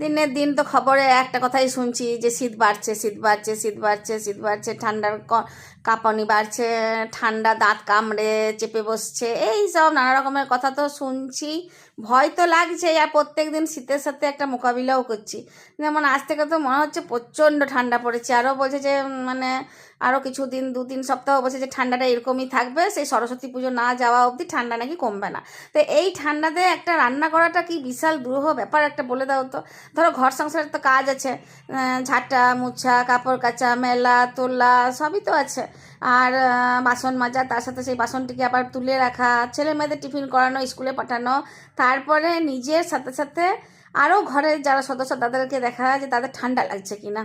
দিনের দিন তো খবরে একটা কথাই শুনছি যে শীত বাড়ছে, শীত বাড়ছে, শীত বাড়ছে, শীত বাড়ছে, ঠান্ডার কাঁপানি বাড়ছে, ঠান্ডা দাঁত কামড়ে চেপে বসছে, এই সব নানা রকমের কথা তো শুনছি। ভয় তো লাগছে, আর প্রত্যেক দিন শীতের সাথে একটা মোকাবিলাও করছি। যেমন আজ থেকে তো মনে হচ্ছে প্রচণ্ড ঠান্ডা পড়েছে, আরও বলছে যে মানে আরও কিছুদিন 2-3 সপ্তাহ বলছে যে ঠান্ডাটা এরকমই থাকবে, সেই সরস্বতী পুজো না যাওয়া অবধি ঠান্ডা নাকি কমবে না। তো এই ঠান্ডাতে একটা রান্না করাটা কি বিশাল দুরূহ ব্যাপার, একটা বলে দাও তো। ধরো ঘর সংসারের তো কাজ আছে, ঝাঁটা মোছা, কাপড় কাচা, মেলা তোলা সবই তো আছে, আর বাসন মাজা, তার সাথে সেই বাসনটিকে আবার তুলে রাখা, ছেলে মেয়েদের টিফিন করানো, স্কুলে পাঠানো, তারপরে নিজের সাথে সাথে আরও ঘরের যারা সদস্য তাদেরকে দেখা যে তাদের ঠান্ডা লাগছে কি না।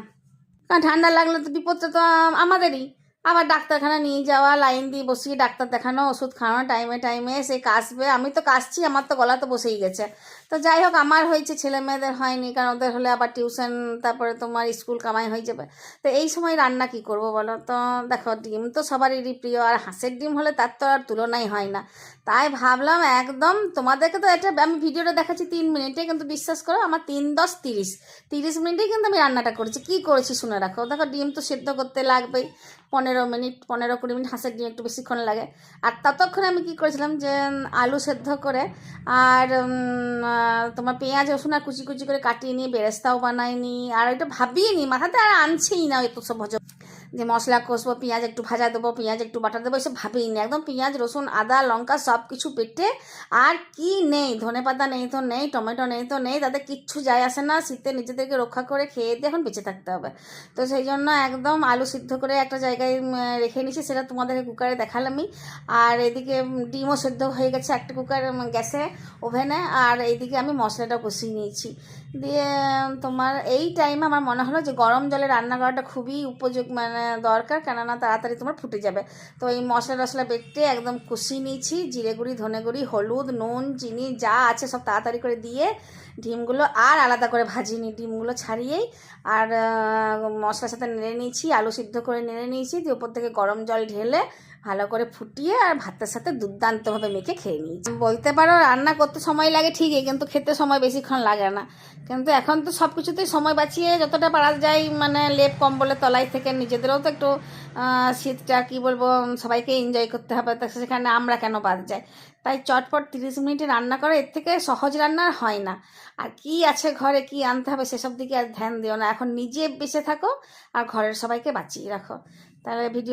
কারণ ঠান্ডা লাগলে তো বিপদটা তো আমাদেরই। আবার ডাক্তারখানা নিয়ে যাওয়া, লাইন দিয়ে বসিয়ে ডাক্তার দেখানো, ওষুধ খাওয়ানো টাইমে টাইমে, সে কাশবে, আমি তো কাশছি, আমার তো গলা তো বসেই গেছে। তো যাই হোক, আমার হয়েছে, ছেলে মেয়েদের হয়নি, কারণ ওদের হলে আবার টিউশন, তারপরে তোমার স্কুল কামাই হয়ে যাবে। তো এই সময় রান্না কি করব বলো তো। দেখো, ডিম তো সবারই প্রিয়, আর হাঁসের ডিম হলে তার তো আর তুলনাই হয় না। তাই ভাবলাম একদম তোমাদেরকে তো এটা আমি ভিডিওটা দেখাচ্ছি 3 মিনিটে, কিন্তু বিশ্বাস করো আমার 3, 10, 30 মিনিটেই কিন্তু আমি রান্নাটা করেছি। কি করেছি শুনে রাখো। দেখো, ডিম তো সেদ্ধ করতে লাগবেই 15 মিনিট, 15-20 মিনিট, হাঁসের ডিম একটু বেশিক্ষণ লাগে। আর ততক্ষণে আমি কি করেছিলাম যে আলু সেদ্ধ করে, আর তোমার পেঁয়াজ রসুন আর কুচি কুচি করে কাটিয়ে নিয়ে বেরেস্তাও বানাইনি, আর এটা ভাবিয়ে নি, মাথাতে আর আনছেই না এত সব যে মশলা কষবো, পেঁয়াজ একটু ভাজা দেবো, পেঁয়াজ একটু বাটা দেবো, এসব ভাবেই নি। একদম পেঁয়াজ রসুন আদা লঙ্কা সব কিছু বেটে, আর কি নেই, ধনেপাতা নেই তো নেই, টমেটো নেই তো নেই, তাতে কিচ্ছু যায় আসে না, শীতে নিজেদেরকে রক্ষা করে খেয়ে দিয়ে এখন বেঁচে থাকতে হবে। তো সেই জন্য একদম আলু সিদ্ধ করে একটা জায়গায় রেখে নিয়েছি, সেটা তোমাদেরকে কুকারে দেখালামই। আর এদিকে ডিমও সেদ্ধ হয়ে গেছে একটা কুকার গ্যাসে, ওভেনে, আর এইদিকে আমি মশলাটা কষিয়ে নিয়েছি। দিয়ে তোমার এই টাইমে আমার মনে হলো যে গরম জলে রান্না করাটা খুবই মানে দরকার, কেননা তাড়াতাড়ি তোমার ফুটে যাবে। তো এই মশলা টশলা বেটে একদম কষিয়ে নিয়েছি, জিরে গুঁড়ি, ধনে গুঁড়ি, হলুদ, নুন, চিনি যা আছে সব তাড়াতাড়ি করে দিয়ে, ডিমগুলো আর আলাদা করে ভাজিনি, ডিমগুলো ছাড়িয়েই আর মশলার সাথে নেড়ে নিয়েছি, আলু সিদ্ধ করে নেড়ে নিয়েছি, দিয়ে ওপর থেকে গরম জল ঢেলে ভালো করে ফুটিয়ে আর ভাতের সাথে দুর্দান্তভাবে মেখে খেয়ে নিয়েছি। বলতে পারো রান্না করতে সময় লাগে ঠিকই, কিন্তু খেতে সময় বেশিক্ষণ লাগে না। কিন্তু এখন তো সব কিছুতেই সময় বাঁচিয়ে যতটা পারা যায়, মানে লেপ কম্বলের তলায় থেকে নিজেদেরও তো একটু শীতটা কী বলবো সবাইকে এনজয় করতে হবে, তা সেখানে আমরা কেন বাদ যাই। তাই চটপট 30 মিনিটে রান্না করে, এর থেকে সহজ রান্না হয় না। আর কি আছে ঘরে, কি আনতে হবে সেসব দিকে আর ধ্যান দিও না, এখন নিজে বেঁচে থাকো আর ঘরের সবাইকে বাঁচিয়ে রাখো। তাহলে ভিডিও